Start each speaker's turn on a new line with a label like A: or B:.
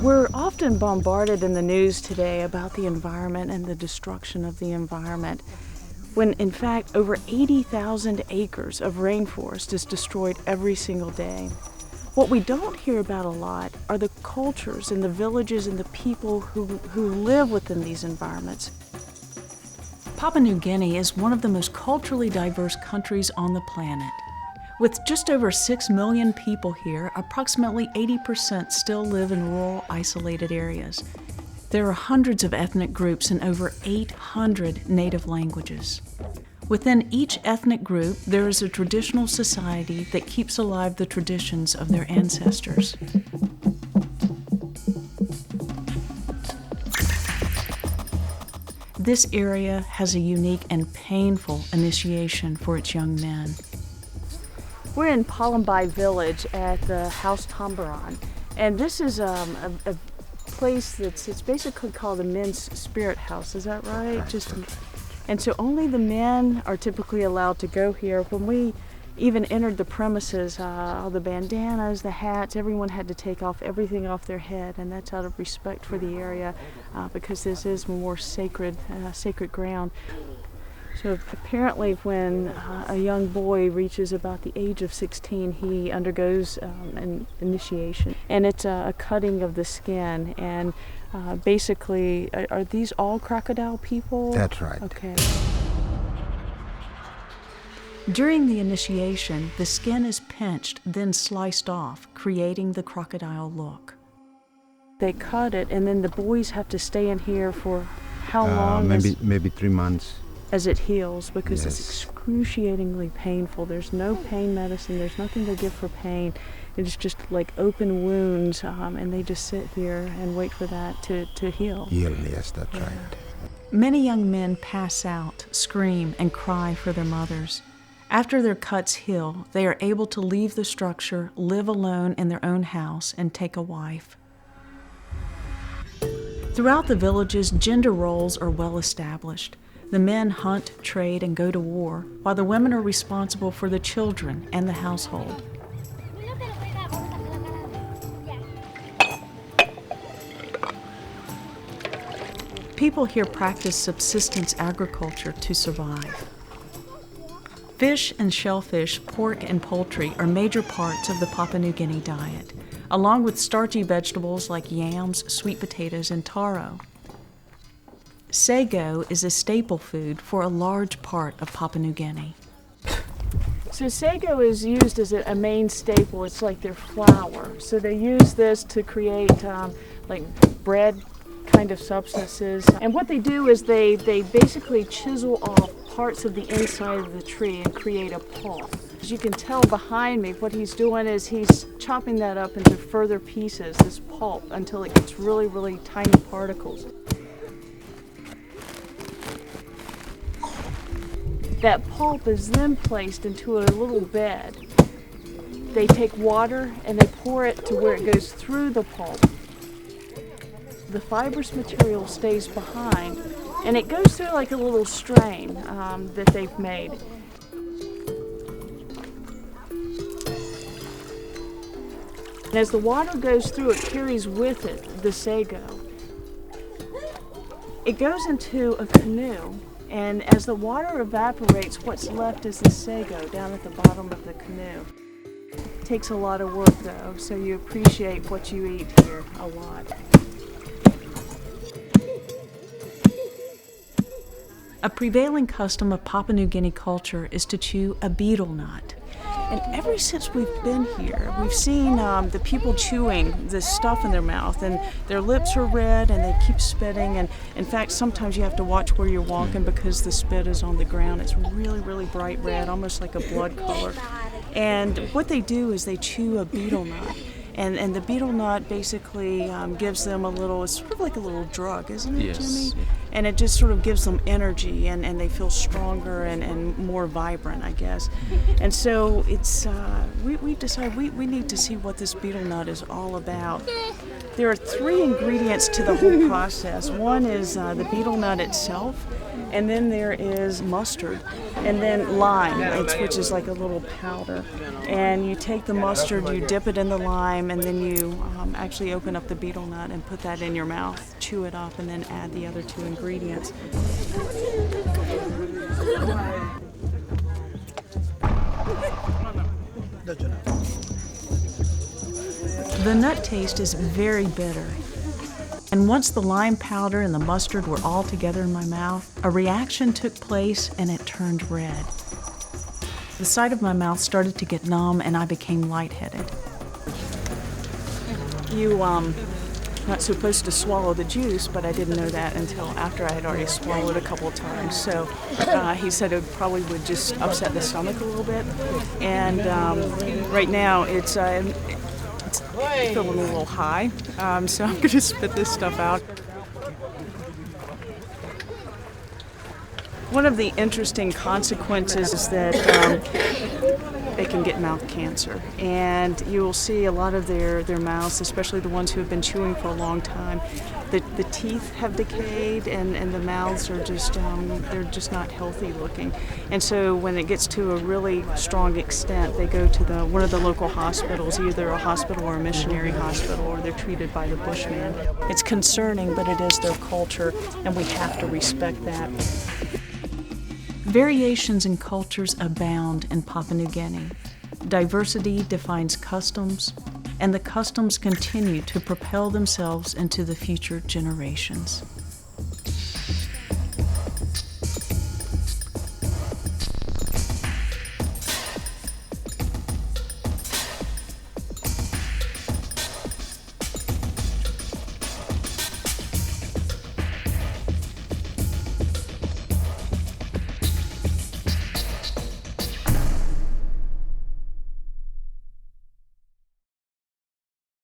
A: We're often bombarded in the news today about the environment and the destruction of the environment, when in fact over 80,000 acres of rainforest is destroyed every single day. What we don't hear about a lot are the cultures and the villages and the people who live within these environments. Papua New Guinea is one of the most culturally diverse countries on the planet. With just over 6 million people here, approximately 80% still live in rural, isolated areas. There are hundreds of ethnic groups and over 800 native languages. Within each ethnic group, there is a traditional society that keeps alive the traditions of their ancestors. This area has a unique and painful initiation for its young men. We're in Palumbai village at the House Tambaran, and this is a place it's basically called a men's spirit house. Is that right? And so only the men are typically allowed to go here. When we even entered the premises, all the bandanas, the hats, everyone had to take everything off their head, and that's out of respect for the area, because this is more sacred ground. So apparently when a young boy reaches about the age of 16, he undergoes an initiation. And it's a cutting of the skin. And basically, are these all crocodile people?
B: That's right.
A: Okay. During the initiation, the skin is pinched, then sliced off, creating the crocodile look. They cut it, and then the boys have to stay in here for how long?
B: Maybe 3 months.
A: As it heals, because
B: Yes.
A: It's excruciatingly painful. There's no pain medicine, there's nothing they give for pain. It's just like open wounds, and they just sit here and wait for that to heal.
B: Yes, that's right.
A: Many young men pass out, scream, and cry for their mothers. After their cuts heal, they are able to leave the structure, live alone in their own house, and take a wife. Throughout the villages, gender roles are well established. The men hunt, trade, and go to war, while the women are responsible for the children and the household. People here practice subsistence agriculture to survive. Fish and shellfish, pork and poultry are major parts of the Papua New Guinea diet, along with starchy vegetables like yams, sweet potatoes, and taro. Sago is a staple food for a large part of Papua New Guinea. So sago is used as a main staple. It's like their flour. So they use this to create like bread kind of substances. And what they do is they basically chisel off parts of the inside of the tree and create a pulp. As you can tell behind me, what he's doing is he's chopping that up into further pieces, this pulp, until it gets really, really tiny particles. That pulp is then placed into a little bed. They take water and they pour it to where it goes through the pulp. The fibrous material stays behind, and it goes through like a little strain that they've made. And as the water goes through, it carries with it the sago. It goes into a canoe. And as the water evaporates, what's left is the sago down at the bottom of the canoe. It takes a lot of work though, so you appreciate what you eat here a lot. A prevailing custom of Papua New Guinea culture is to chew a betel nut. And ever since we've been here, we've seen the people chewing this stuff in their mouth, and their lips are red and they keep spitting. And in fact, sometimes you have to watch where you're walking because the spit is on the ground. It's really, really bright red, almost like a blood color. And what they do is they chew a betel nut. And the betel nut basically gives them it's sort of like a little drug, isn't it,
C: Yes.
A: Jimmy? And it just sort of gives them energy, and they feel stronger and more vibrant, I guess. And so it's we decided we need to see what this betel nut is all about. There are 3 ingredients to the whole process. One is the betel nut itself. And then there is mustard, and then lime, which is like a little powder. And you take the mustard, you dip it in the lime, and then you actually open up the betel nut and put that in your mouth, chew it up, and then add the other two ingredients. The nut taste is very bitter. And once the lime powder and the mustard were all together in my mouth, a reaction took place and it turned red. The side of my mouth started to get numb and I became lightheaded. You're not supposed to swallow the juice, but I didn't know that until after I had already swallowed a couple of times. So he said it probably would just upset the stomach a little bit. And right now it's feeling a little high, so I'm going to spit this stuff out. One of the interesting consequences is that they can get mouth cancer, and you will see a lot of their mouths, especially the ones who have been chewing for a long time, the teeth have decayed and the mouths are just they're just not healthy looking. And so when it gets to a really strong extent, they go to one of the local hospitals, either a hospital or a missionary hospital, or they're treated by the bushman. It's concerning, but it is their culture, and we have to respect that. Variations in cultures abound in Papua New Guinea. Diversity defines customs, and the customs continue to propel themselves into the future generations.